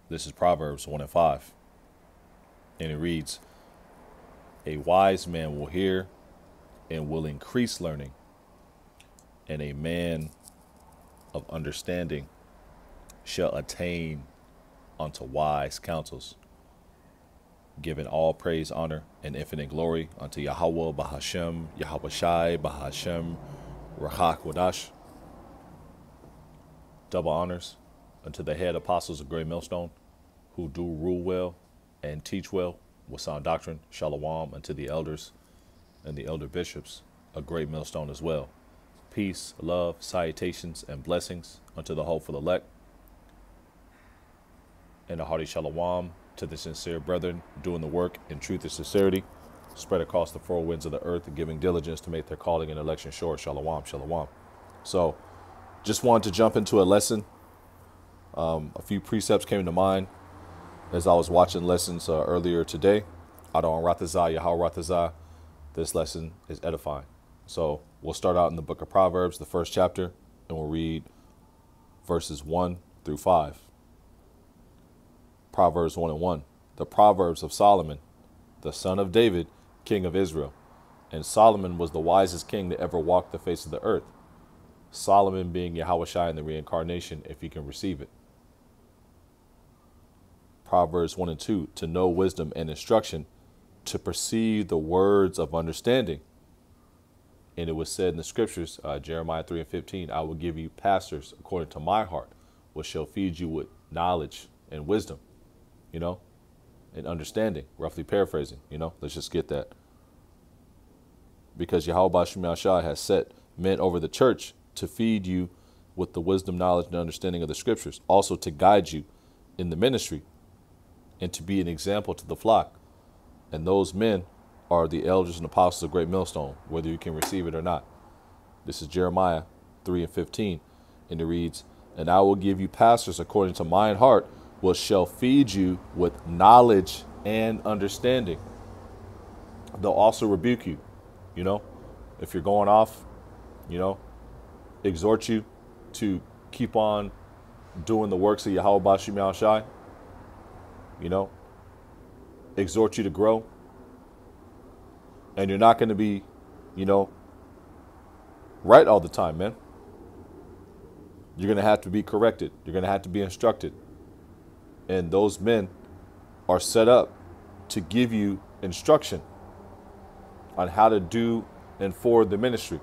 This is Proverbs 1 and 5. And it reads, a wise man will hear and will increase learning, and a man of understanding shall attain unto wise counsels, giving all praise, honor, and infinite glory unto Yahweh Bahashem, Yahweh Shai Bahashem, Rahak Wadash. Double honors unto the head apostles of Great Millstone, who do rule well and teach well with sound doctrine. Shalom unto the elders and the elder bishops, a Great Millstone as well. Peace, love, salutations, and blessings unto the hopeful elect, and a hearty shalom to the sincere brethren doing the work in truth and sincerity, spread across the four winds of the earth and giving diligence to make their calling and election sure. Shalom, shalom. So just wanted to jump into a lesson. A few precepts came to mind as I was watching lessons earlier today. Adon Ratazah, Yahweh Ratazah. This lesson is edifying. So we'll start out in the book of Proverbs, the first chapter, and we'll read verses 1 through 5. Proverbs 1 and 1. The Proverbs of Solomon, the son of David, king of Israel. And Solomon was the wisest king that ever walked the face of the earth. Solomon being Yahweh Shai in the reincarnation, if you can receive it. Proverbs 1 and 2. To know wisdom and instruction, to perceive the words of understanding. And it was said in the scriptures, Jeremiah 3 and 15, I will give you pastors according to my heart, which shall feed you with knowledge and wisdom, and understanding, roughly paraphrasing, let's just get that. Because Yahweh Bashim Shai has set men over the church to feed you with the wisdom, knowledge, and understanding of the scriptures, also to guide you in the ministry and to be an example to the flock. And those men are the elders and apostles of Great Millstone, whether you can receive it or not. This is Jeremiah 3 and 15. And it reads, and I will give you pastors according to mine heart, which shall feed you with knowledge and understanding. They'll also rebuke you, if you're going off, exhort you to keep on doing the works of Yahweh Bashim Shai, exhort you to grow. And you're not going to be, right all the time, man. You're going to have to be corrected. You're going to have to be instructed. And those men are set up to give you instruction on how to do and for the ministry.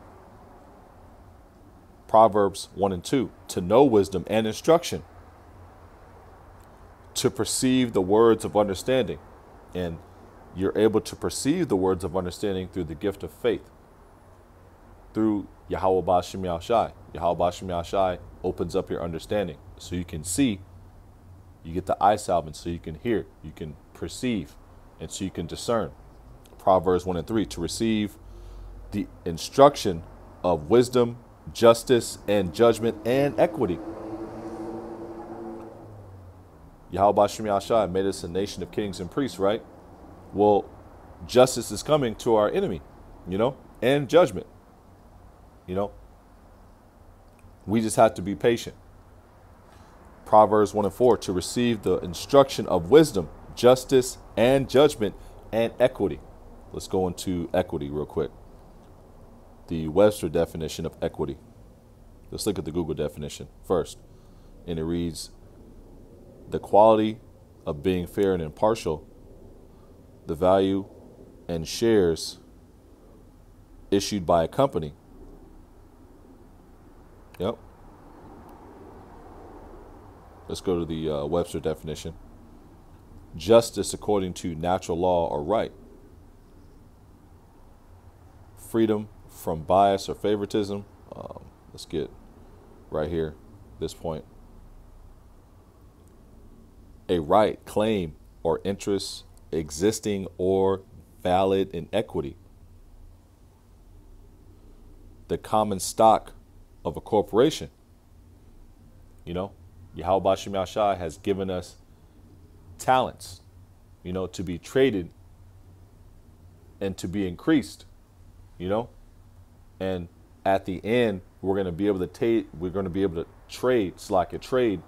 Proverbs 1 and 2, to know wisdom and instruction, to perceive the words of understanding. And you're able to perceive the words of understanding through the gift of faith, through Yahweh Bashim Shai. Yahweh Bashim Shai opens up your understanding so you can see. You get the eye salving so you can hear, you can perceive, and so you can discern. Proverbs 1 and 3, to receive the instruction of wisdom, justice, and judgment, and equity. Yahweh Bashim Shai made us a nation of kings and priests, right? Well, justice is coming to our enemy, and judgment. We just have to be patient. Proverbs 1 and 4, to receive the instruction of wisdom, justice, and judgment, and equity. Let's go into equity real quick. The Webster definition of equity. Let's look at the Google definition first. And it reads, the quality of being fair and impartial, the value and shares issued by a company. Yep. Let's go to the Webster definition. Justice according to natural law or right. Freedom from bias or favoritism. Let's get right here, this point. A right, claim, or interest existing or valid in equity. The common stock of a corporation. Yahweh Bashim Shai has given us talents, to be traded and to be increased, and at the end we're going to be able to trade, trade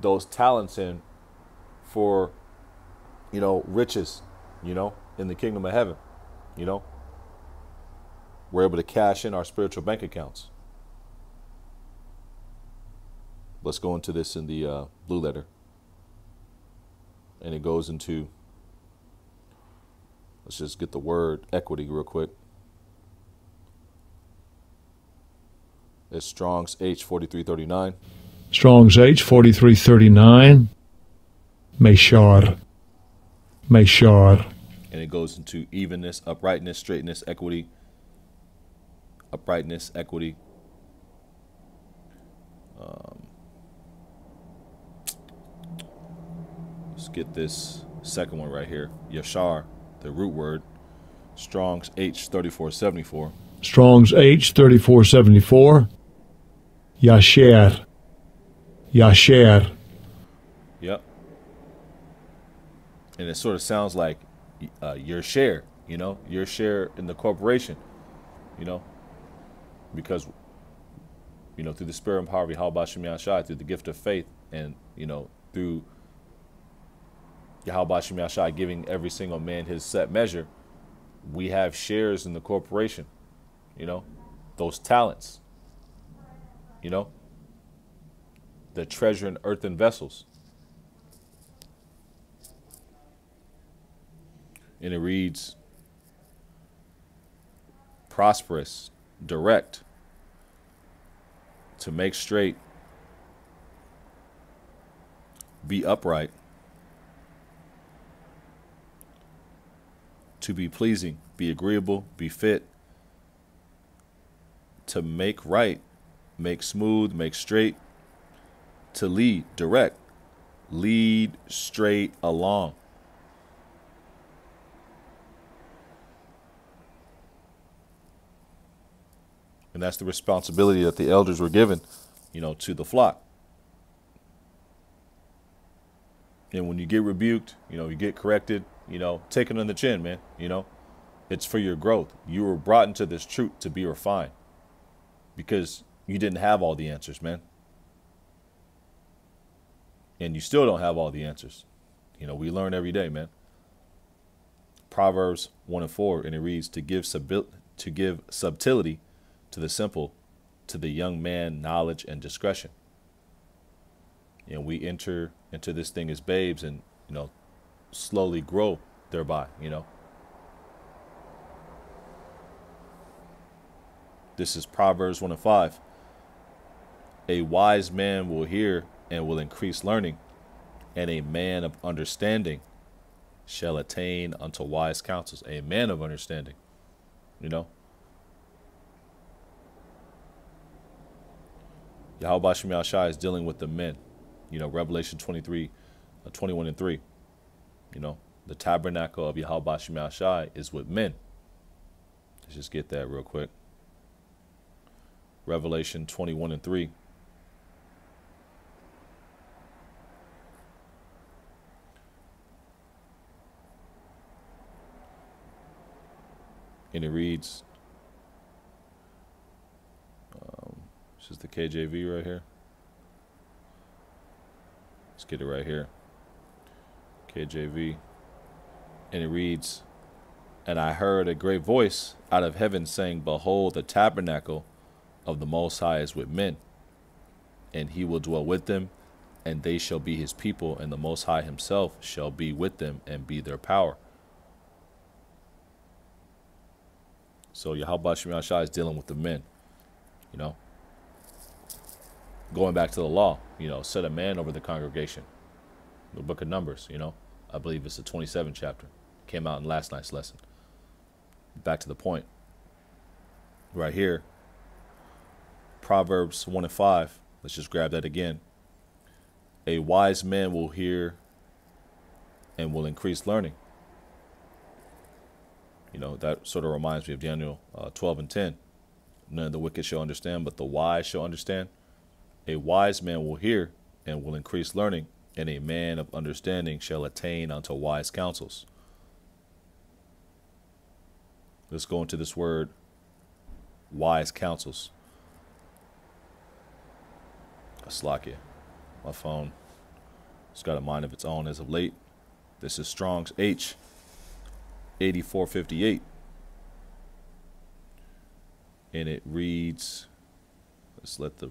those talents in for, riches, in the kingdom of heaven. We're able to cash in our spiritual bank accounts. Let's go into this in the blue letter. And it goes into, let's just get the word equity real quick. It's Strong's H4339. Strong's H4339. Meshar. And it goes into evenness, uprightness, straightness, equity. Uprightness, equity. Let's get this second one right here. Yashar, the root word. Strong's H3474. Strong's H3474. Yasher. Yep. And it sort of sounds like your share, your share in the corporation, because, through the spirit and power of Yahweh Shem Yahshai, through the gift of faith, and, through Yahweh Shem Yahshai giving every single man his set measure, we have shares in the corporation, those talents, the treasure in earthen vessels. And it reads, prosperous, direct, to make straight, be upright, to be pleasing, be agreeable, be fit, to make right, make smooth, make straight, to lead, direct, lead straight along. And that's the responsibility that the elders were given, to the flock. And when you get rebuked, you get corrected, take it on the chin, man. It's for your growth. You were brought into this truth to be refined because you didn't have all the answers, man. And you still don't have all the answers. We learn every day, man. Proverbs 1:4, and it reads, to give subtlety to the simple, to the young man, knowledge and discretion. We enter into this thing as babes and, slowly grow thereby, This is Proverbs 1:5. A wise man will hear and will increase learning, and a man of understanding shall attain unto wise counsels. A man of understanding, Yahweh Shem Yahshai is dealing with the men. Revelation 23, 21 and 3. The tabernacle of Yahweh Shem Yahshai is with men. Let's just get that real quick. Revelation 21 and 3. And it reads, this is the KJV right here. Let's get it right here. KJV. And it reads, and I heard a great voice out of heaven saying, behold, the tabernacle of the Most High is with men, and he will dwell with them, and they shall be his people, and the Most High himself shall be with them and be their power. So Yahweh Shem Yahshai is dealing with the men, Going back to the law, set a man over the congregation. The book of Numbers, I believe it's the 27th chapter. Came out in last night's lesson. Back to the point. Right here, Proverbs 1:5. Let's just grab that again. A wise man will hear and will increase learning. That sort of reminds me of Daniel 12 and 10. None of the wicked shall understand, but the wise shall understand. A wise man will hear and will increase learning, and a man of understanding shall attain unto wise counsels. Let's go into this word, wise counsels. Aslakia. My phone It's got a mind of its own as of late. This is Strong's H 8458. And it reads, let's let the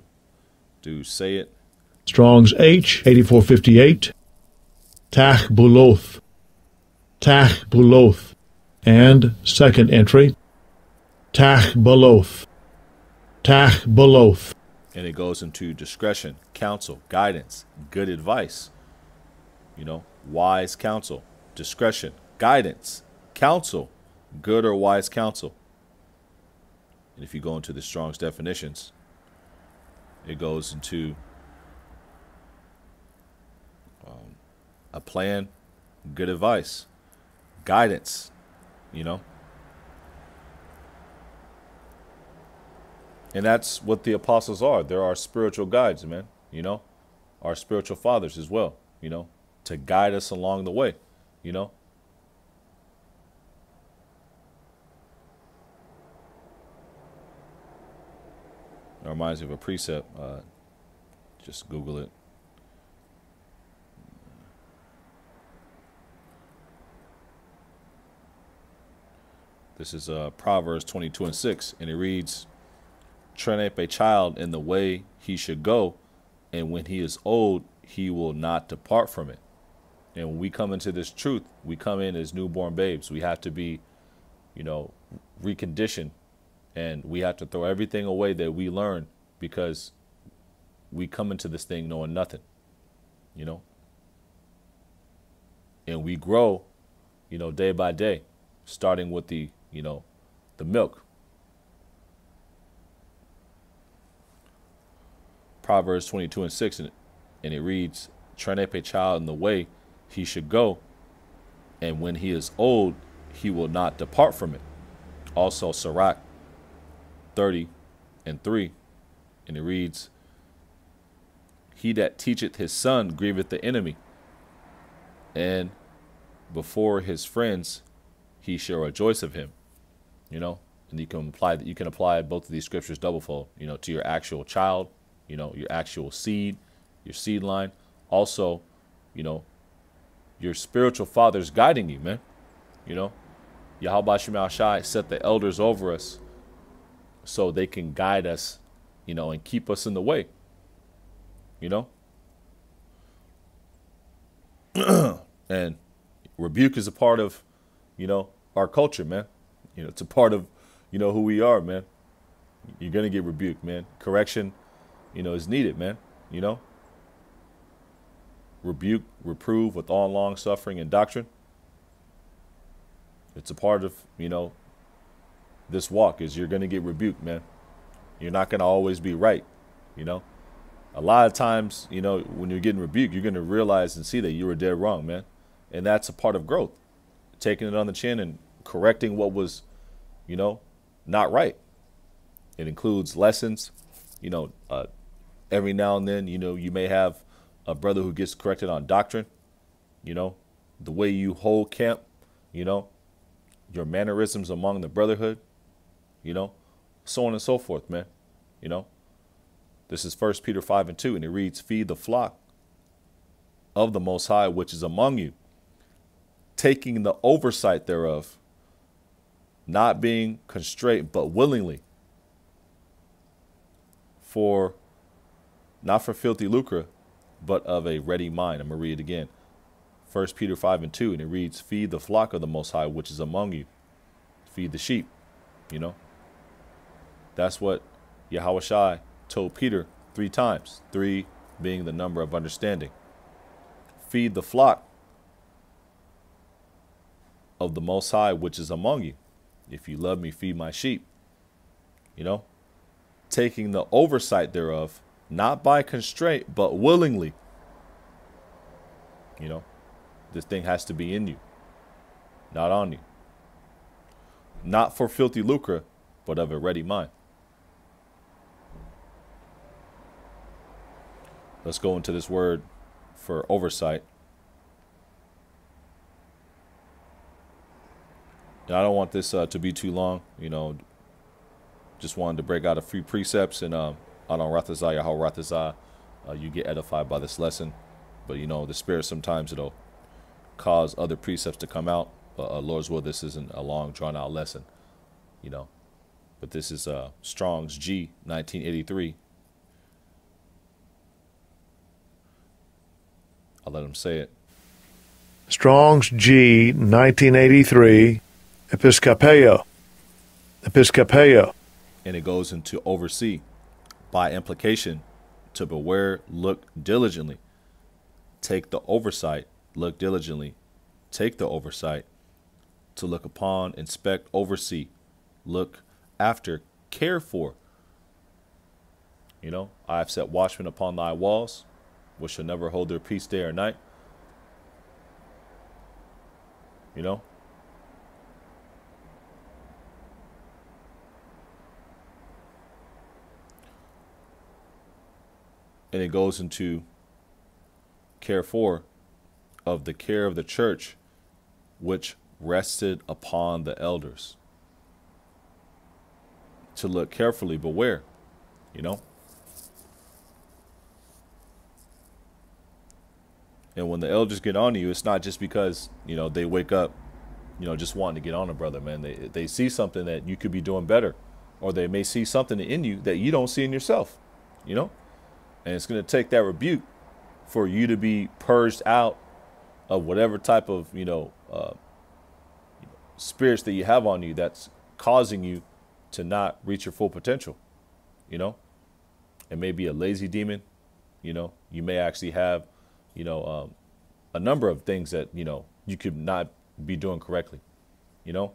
dude say it. Strong's H 8458. Tach buloth. Tach buloth. And second entry. Tach buloth. Tach buloth. And it goes into discretion, counsel, guidance, good advice. Wise counsel, discretion, guidance, counsel, good or wise counsel. And if you go into the Strong's definitions, it goes into a plan, good advice, guidance, And that's what the apostles are. They're our spiritual guides, man. Our spiritual fathers as well, to guide us along the way, It reminds me of a precept. Just Google it. This is Proverbs 22:6, and it reads, "Train up a child in the way he should go, and when he is old, he will not depart from it." And when we come into this truth, we come in as newborn babes. We have to be, reconditioned, and we have to throw everything away that we learn, because we come into this thing knowing nothing, And we grow, day by day, starting with the milk. Proverbs 22:6, and it reads, "Train up a child in the way he should go, and when he is old, he will not depart from it." Also, Sirach 30:3, and it reads, "He that teacheth his son grieveth the enemy, and before his friends he shall rejoice of him." And you can apply both of these scriptures doublefold, to your actual child, your actual seed, your seed line. Also, your spiritual father's guiding you, man. Yahweh Shema Shai set the elders over us so they can guide us, and keep us in the way, And rebuke is a part of, our culture, man. It's a part of, who we are, man. You're going to get rebuked, man. Correction, is needed, man. Rebuke, reprove with all long suffering and doctrine. It's a part of, this walk, is you're going to get rebuked, man. You're not going to always be right, A lot of times, when you're getting rebuked, you're going to realize and see that you were dead wrong, man. And that's a part of growth. Taking it on the chin and correcting what was, not right. It includes lessons, every now and then, you may have a brother who gets corrected on doctrine, the way you hold camp, your mannerisms among the brotherhood, so on and so forth, man. This is 1 Peter 5:2, and it reads, "Feed the flock of the Most High, which is among you, taking the oversight thereof, not being constrained, but willingly, not for filthy lucre, but of a ready mind." I'm going to read it again. 1 Peter 5:2, and it reads, "Feed the flock of the Most High, which is among you." Feed the sheep, That's what Yahweh Shai told Peter 3 times, 3 being the number of understanding. Feed the flock of the Most High, which is among you. If you love me, feed my sheep. Taking the oversight thereof, not by constraint, but willingly. This thing has to be in you, not on you. Not for filthy lucre, but of a ready mind. Let's go into this word for oversight. And I don't want this to be too long, Just wanted to break out a few precepts, and Adon Rathazah, Yahweh Rathazah, you get edified by this lesson. But, you know, the Spirit sometimes it'll cause other precepts to come out. But Lord's will, this isn't a long, drawn-out lesson, you know. But this is Strong's G, 1983. I'll let him say it. Strong's G, 1983, Episcopeo. Episcopeo. And it goes into oversee. By implication, to beware, look diligently. Take the oversight, look diligently. Take the oversight. To look upon, inspect, oversee. Look after, care for. You know, I have set watchmen upon thy walls, which shall never hold their peace day or night. You know? And it goes into care for, of the care of the church, which rested upon the elders. To look carefully, beware, you know? And when the elders get on you, it's not just because, you know, they wake up, you know, just wanting to get on a brother, man. They see something that you could be doing better, or they may see something in you that you don't see in yourself, you know? And it's going to take that rebuke for you to be purged out of whatever type of, spirits that you have on you that's causing you to not reach your full potential, you know? It may be a lazy demon, you know? You may actually have, a number of things that, you could not be doing correctly, you know?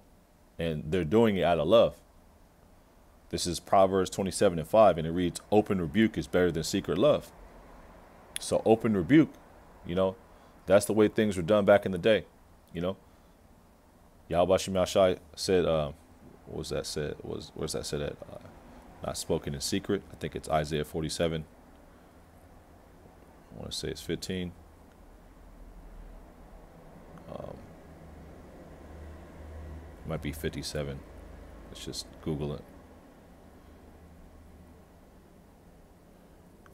And they're doing it out of love. This is Proverbs 27:5, and it reads, open rebuke is better than secret love. So open rebuke, that's the way things were done back in the day, Yahweh Shem Shai said, what was that said? Where's that said at? Not spoken in secret. I think it's Isaiah 47. I want to say it's 15. It might be 57. Let's just Google it.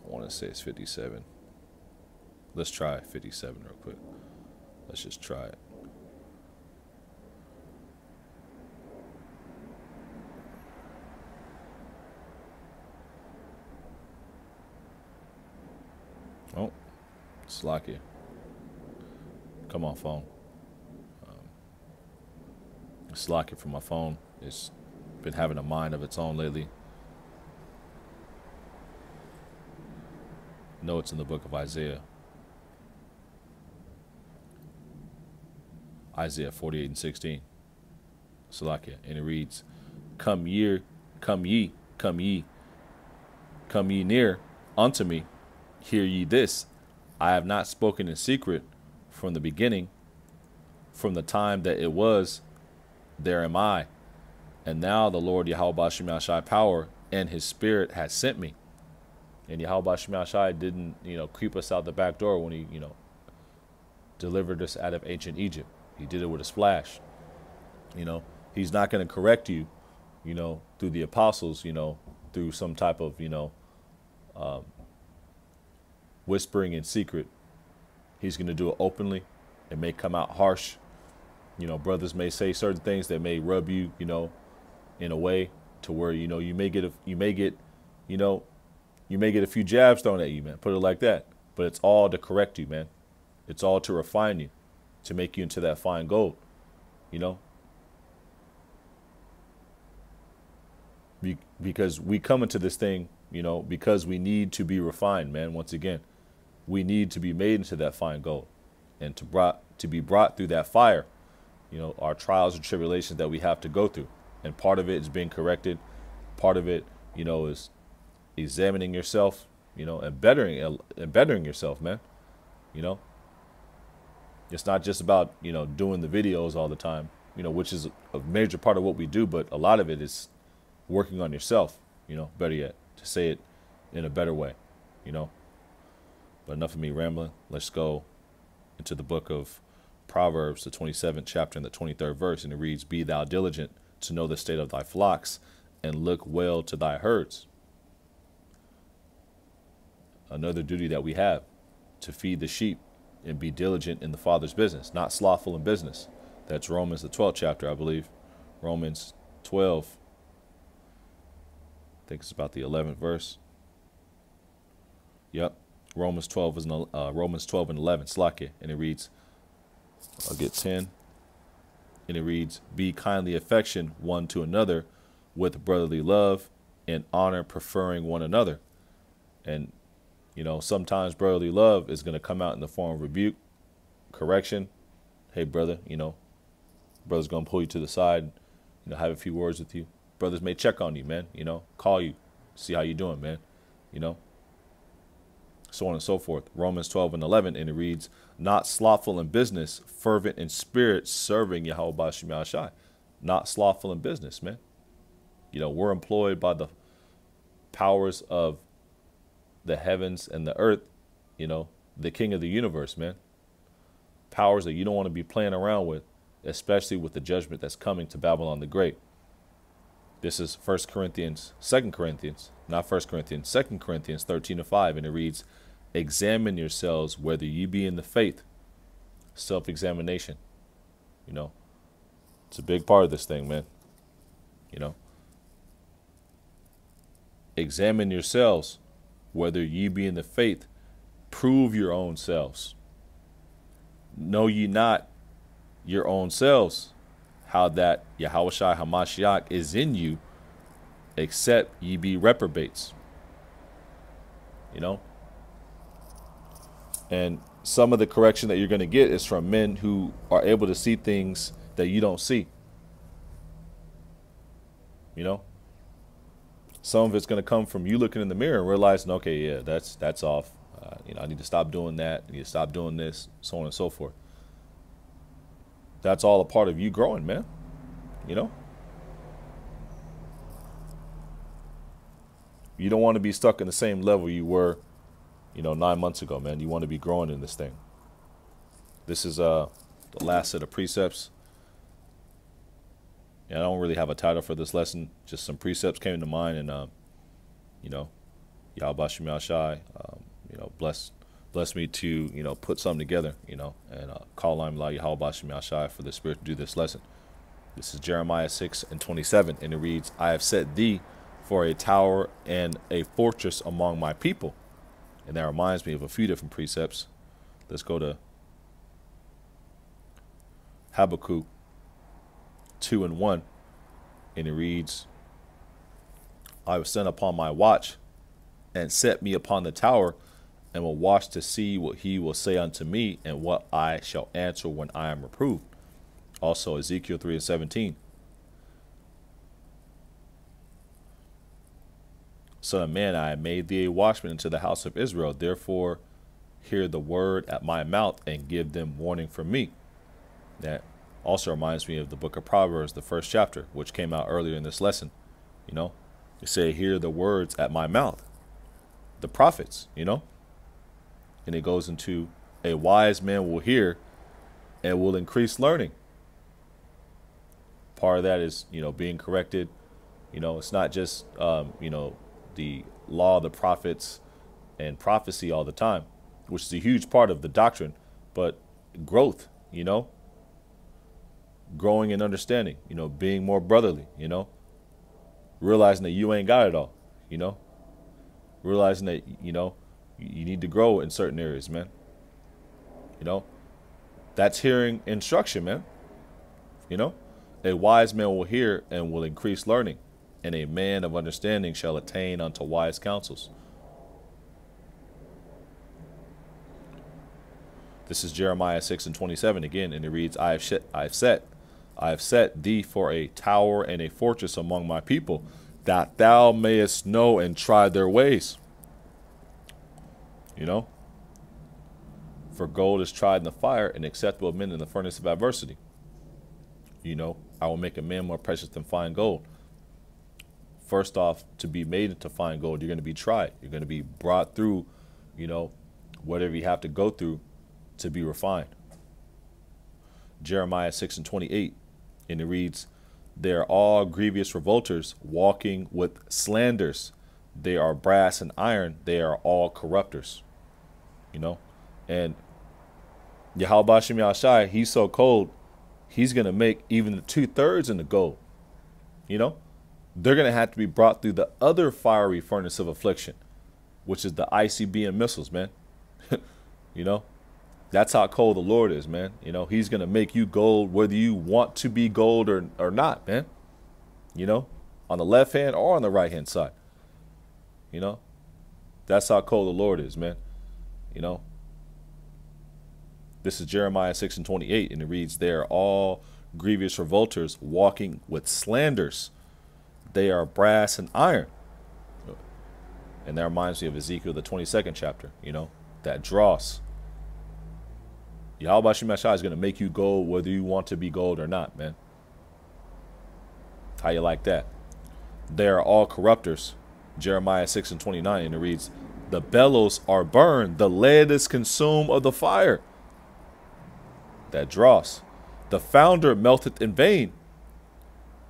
I want to say it's 57. Let's try 57 real quick. Let's just try it. Oh, Slakia. Come on, phone. Slakia from my phone. It's been having a mind of its own lately. No, it's in the book of Isaiah. Isaiah 48:16. Salakia. And it reads, come ye near unto me. Hear ye this. I have not spoken in secret from the beginning, from the time that it was, there am I. And now the Lord Yahweh Shem Shai power and his spirit has sent me. And Yahweh Shem Shai didn't, creep us out the back door when he, delivered us out of ancient Egypt. He did it with a splash. He's not going to correct you, through the apostles, through some type of, whispering in secret. He's going to do it openly. It may come out harsh. Brothers may say certain things that may rub you, in a way to where, you may get a few jabs thrown at you, man. Put it like that. But it's all to correct you, man. It's all to refine you, to make you into that fine gold, Because we come into this thing, because we need to be refined, man. Once again, we need to be made into that fine gold, and to be brought through that fire, our trials and tribulations that we have to go through. And part of it is being corrected. Part of it, is examining yourself, and bettering yourself, man. It's not just about, doing the videos all the time, which is a major part of what we do, but a lot of it is working on yourself, better yet, to say it in a better way, But enough of me rambling. Let's go into the book of Proverbs, the 27th chapter and the 23rd verse, and it reads, be thou diligent to know the state of thy flocks, and look well to thy herds. Another duty that we have, to feed the sheep, and be diligent in the Father's business, not slothful in business. That's Romans, the 12th chapter, I believe. Romans 12. I think it's about the 11th verse. Yep. Romans 12 is Romans 12 and 11. Slakia. And it reads, I'll get 10. And it reads, be kindly affection one to another with brotherly love and honor, preferring one another. And, you know, sometimes brotherly love is going to come out in the form of rebuke, correction. Hey, brother, you know, brother's going to pull you to the side, you know, have a few words with you. Brothers may check on you, man, you know, call you, see how you doing, man, you know, so on and so forth. Romans 12 and 11, and it reads, not slothful in business, fervent in spirit, serving Yahweh B'Shem Yahshai. Not slothful in business, man. You know, we're employed by the powers of the heavens and the earth, you know, the king of the universe, man. Powers that you don't want to be playing around with, especially with the judgment that's coming to Babylon the Great. This is 2 Corinthians 13:5, and it reads, examine yourselves whether ye be in the faith. Self-examination. You know, it's a big part of this thing, man. You know, examine yourselves whether ye be in the faith. Prove your own selves. Know ye not your own selves, how that Yahushua HaMashiach is in you, except ye be reprobates. You know? And some of the correction that you're going to get is from men who are able to see things that you don't see. You know? Some of it's going to come from you looking in the mirror and realizing, okay, yeah, that's off. You know, I need to stop doing that. I need to stop doing this, so on and so forth. That's all a part of you growing, man. You know? You don't want to be stuck in the same level you were, you know, 9 months ago, man. You want to be growing in this thing. This is the last set of precepts. And I don't really have a title for this lesson. Just some precepts came to mind, and you know, Yahweh B'Shem Yahshai, you know, bless me to, you know, put something together, you know, and call on Yahweh B'Shem Yahshai for the Spirit to do this lesson. This is Jeremiah 6:27, and it reads, I have set thee for a tower and a fortress among my people. And that reminds me of a few different precepts. Let's go to Habakkuk 2:1, and it reads, I was sent upon my watch and set me upon the tower, and will watch to see what he will say unto me, and what I shall answer when I am reproved. Also Ezekiel 3:17. Son of man, I have made thee a watchman into the house of Israel. Therefore hear the word at my mouth, and give them warning from me. That also reminds me of the book of Proverbs, the 1st chapter, which came out earlier in this lesson. You know, you say, hear the words at my mouth. The prophets, you know. And it goes into, a wise man will hear and will increase learning. Part of that is, you know, being corrected. You know, it's not just, you know, the law of the prophets and prophecy all the time, which is a huge part of the doctrine, but growth, you know, growing in understanding, you know, being more brotherly, you know, realizing that you ain't got it all, you know, realizing that, you know, you need to grow in certain areas, man. You know, that's hearing instruction, man. You know, a wise man will hear and will increase learning, and a man of understanding shall attain unto wise counsels. This is Jeremiah 6:27 again, and it reads, I have set thee for a tower and a fortress among my people, that thou mayest know and try their ways. You know, for gold is tried in the fire, and acceptable of men in the furnace of adversity. You know, I will make a man more precious than fine gold. First off, to be made into fine gold, you're going to be tried. You're going to be brought through, you know, whatever you have to go through to be refined. Jeremiah 6:28, and it reads, they are all grievous revolters, walking with slanders. They are brass and iron. They are all corrupters. You know, and Yahweh Shem Yahshai, he's so cold, he's going to make even the 2/3 in the gold. You know, they're going to have to be brought through the other fiery furnace of affliction, which is the ICBM missiles, man. You know, that's how cold the Lord is, man. You know, he's going to make you gold, whether you want to be gold or not, man. You know, on the left hand or on the right hand side. You know, that's how cold the Lord is, man. You know, this is Jeremiah 6:28, and it reads, "They are all grievous revolters, walking with slanders. They are brass and iron." And that reminds me of Ezekiel, the 22nd chapter, you know, that dross. Yahweh Shem Yahshai is going to make you gold, whether you want to be gold or not, man. How you like that? They are all corrupters. Jeremiah 6:29, and it reads, "The bellows are burned, the lead is consumed of the fire." That dross. "The founder melteth in vain,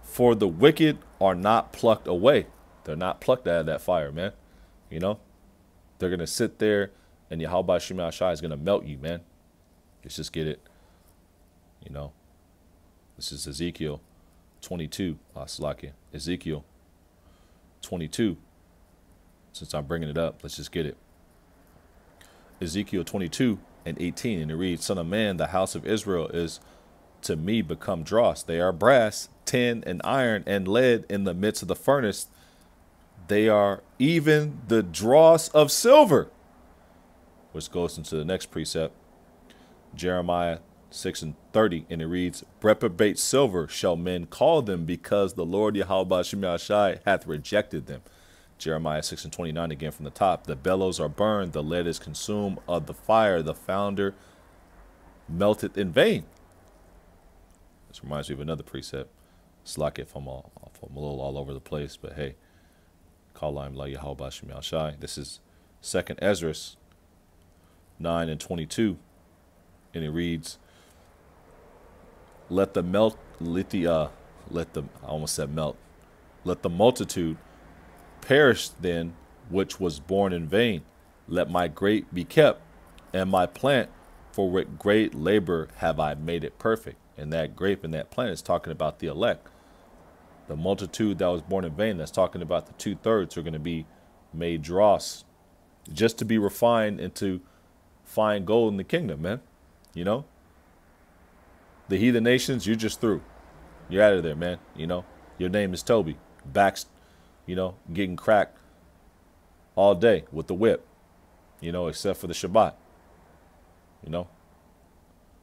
for the wicked are not plucked away." They're not plucked out of that fire, man. You know, they're going to sit there, and Yahweh Shem Yahshai is going to melt you, man. Let's just get it. You know, this is Ezekiel 22. Ezekiel 22. Since I'm bringing it up, let's just get it. Ezekiel 22:18, and it reads, "Son of man, the house of Israel is to me become dross. They are brass, tin, and iron, and lead in the midst of the furnace. They are even the dross of silver." Which goes into the next precept, Jeremiah 6:30, and it reads, "Reprobate silver shall men call them, because the Lord Yahweh Shem Yahshai hath rejected them." Jeremiah 6:29 again from the top, "The bellows are burned, the lead is consumed of the fire, the founder melteth in vain." This reminds me of another precept. Slack if I'm a little all over the place, but hey, call I'm la Yahweh Shem Yahshai. This is 2nd Ezra 9:22, and it reads, Let the multitude perish then, which was born in vain. Let my grape be kept, and my plant, for with great labor have I made it perfect. And that grape and that plant is talking about the elect. The multitude that was born in vain, that's talking about the 2/3 are going to be made dross, just to be refined into fine gold in the kingdom, man. You know, the heathen nations, you're just through. You're out of there, man. You know, your name is Toby. Backs, you know, getting cracked all day with the whip, you know, except for the Shabbat. You know,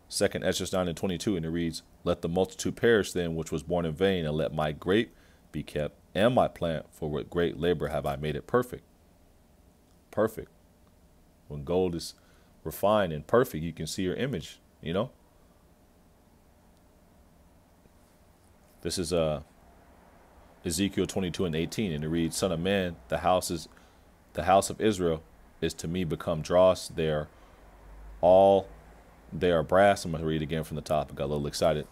2nd Ezra 9:22, and it reads, "Let the multitude perish then, which was born in vain, and let my grape be kept, and my plant, for with great labor have I made it perfect." Perfect. When gold is refined and perfect, you can see your image, you know. This is Ezekiel 22:18, and it reads, "Son of man, the house of Israel is to me become dross. They are brass." I'm going to read again from the top. I got a little excited.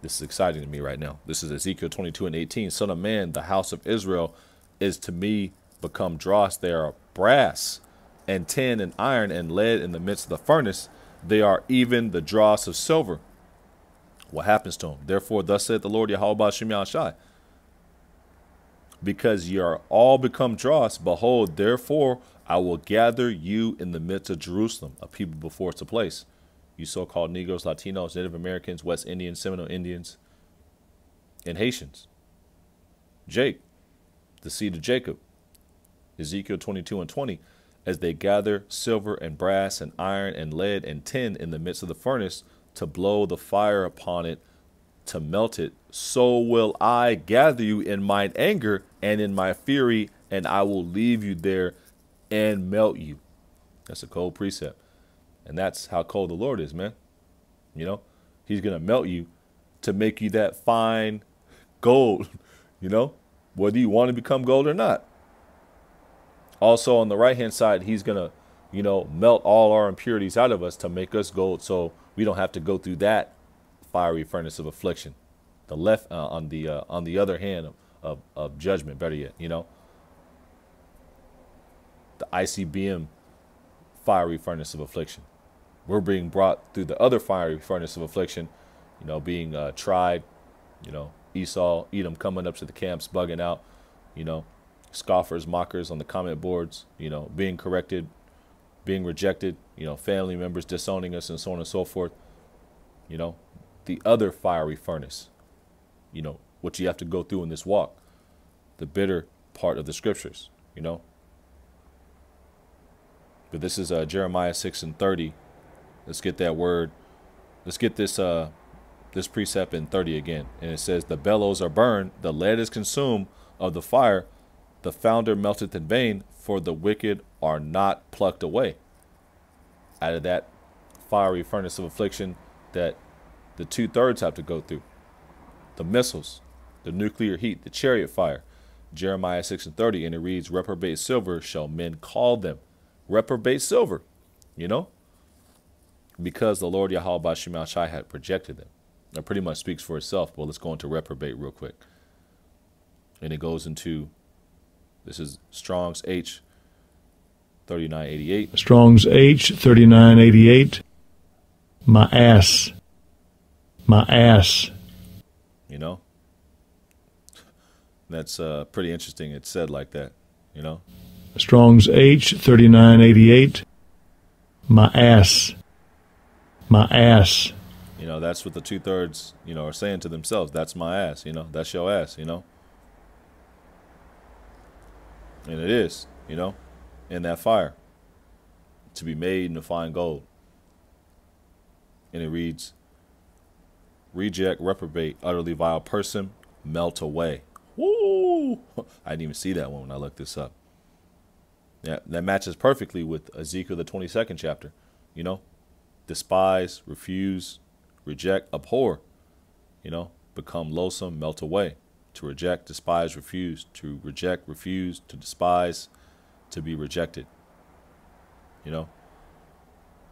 This is exciting to me right now. This is Ezekiel 22:18. "Son of man, the house of Israel is to me become dross. They are brass and tin and iron and lead in the midst of the furnace. They are even the dross of silver." What happens to them? "Therefore, thus saith the Lord Yahweh Shem Yahshai, because ye are all become dross, behold, therefore I will gather you in the midst of Jerusalem," a people before it's a place. You so-called Negroes, Latinos, Native Americans, West Indians, Seminole Indians, and Haitians. Jake, the seed of Jacob. Ezekiel 22:20, "As they gather silver and brass and iron and lead and tin in the midst of the furnace, to blow the fire upon it, to melt it, so will I gather you in mine anger and in my fury, and I will leave you there and melt you." That's a cold precept. And that's how cold the Lord is, man. You know, he's going to melt you to make you that fine gold, you know, whether you want to become gold or not. Also, on the right-hand side, he's going to, you know, melt all our impurities out of us to make us gold, so we don't have to go through that fiery furnace of affliction. The left, on the other hand of judgment, better yet, you know, the ICBM fiery furnace of affliction. We're being brought through the other fiery furnace of affliction, being tried, Esau, Edom coming up to the camps, bugging out, scoffers, mockers on the comment boards, being corrected, being rejected, family members disowning us and so on and so forth. The other fiery furnace, what you have to go through in this walk, the bitter part of the scriptures, But this is Jeremiah 6:30. Let's get that word. Let's get this precept in 30 again. And it says, the bellows are burned, the lead is consumed of the fire, the founder melteth in vain, for the wicked are not plucked away. Out of that fiery furnace of affliction that the 2/3 have to go through. The missiles, the nuclear heat, the chariot fire. Jeremiah 6:30, and it reads, reprobate silver shall men call them. Reprobate silver, because the Lord Yahweh Bashim Al-Shai had rejected them. That pretty much speaks for itself. Well, let's go into reprobate real quick. And it goes into, this is Strong's H 3988. Strong's H 3988. My ass. My ass. That's pretty interesting. It's said like that, Strong's H 3988. My ass. My ass. That's what the 2/3, are saying to themselves. That's my ass, that's your ass, And it is, in that fire, to be made into fine gold. And it reads, reject, reprobate, utterly vile person, melt away. Woo! I didn't even see that one when I looked this up. Yeah, that matches perfectly with Ezekiel, the 22nd chapter, despise, refuse, reject, abhor, become loathsome, melt away. To reject, despise, refuse. To reject, refuse. To despise, to be rejected.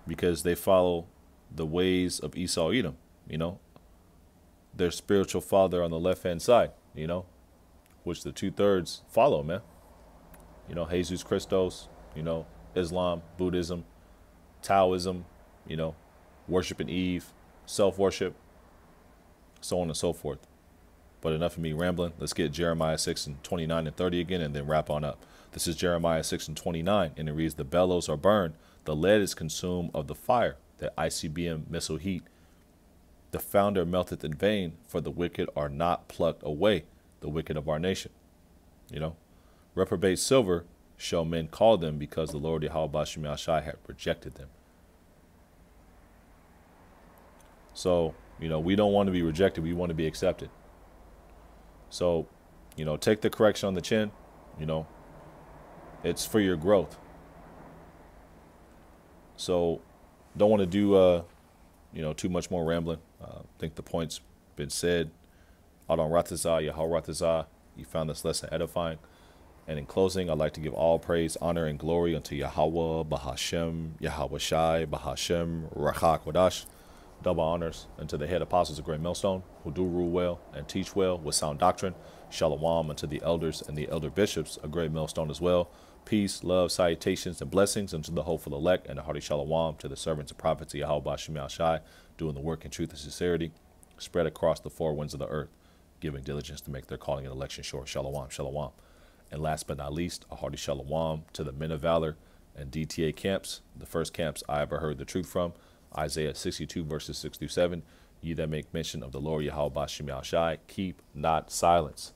Because they follow the ways of Esau, Edom, their spiritual father on the left-hand side, which the 2/3 follow, man. Jesus Christos, Islam, Buddhism, Taoism, worshiping Eve, self-worship, so on and so forth. But enough of me rambling. Let's get Jeremiah 6:29 and 30 again and then wrap on up. This is Jeremiah 6:29, and it reads, the bellows are burned, the lead is consumed of the fire, the ICBM missile heat. The founder melteth in vain, for the wicked are not plucked away, the wicked of our nation. Reprobate silver shall men call them, because the Lord Yahweh Bashim Al-Shai had rejected them. So, we don't want to be rejected. We want to be accepted. So, take the correction on the chin. It's for your growth. So, don't want to do, too much more rambling. I think the point's been said. Adon Ratazah, Yahweh Ratazah, you found this lesson edifying. And in closing, I'd like to give all praise, honor, and glory unto Yahweh, Bahashem, Yahweh Shai, Bahashem, Rachak Wadash. Double honors unto the head apostles of Great Millstone, who do rule well and teach well with sound doctrine. Shalom unto the elders and the elder bishops of Great Millstone as well. Peace, love, salutations, and blessings unto the hopeful elect, and a hearty shalom to the servants and prophets of Yahweh Bashim Al-Shai, doing the work in truth and sincerity, spread across the four winds of the earth, giving diligence to make their calling and election sure. Shalom, shalom. And last but not least, a hearty shalom to the men of valor and DTA camps, the first camps I ever heard the truth from. Isaiah 62 verses 6 through 7. Ye that make mention of the Lord Yahweh Bashim Al-Shai, keep not silence,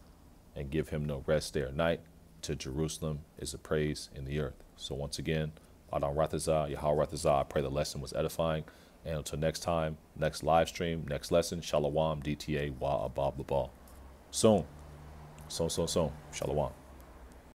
and give him no rest day or night. To Jerusalem is a praise in the earth. So once again, Adon Ratazah, Yahweh Ratazah, I pray the lesson was edifying. And until next time, next live stream, next lesson, Shalom, DTA, Wa Abab Labal. Soon. Shalom.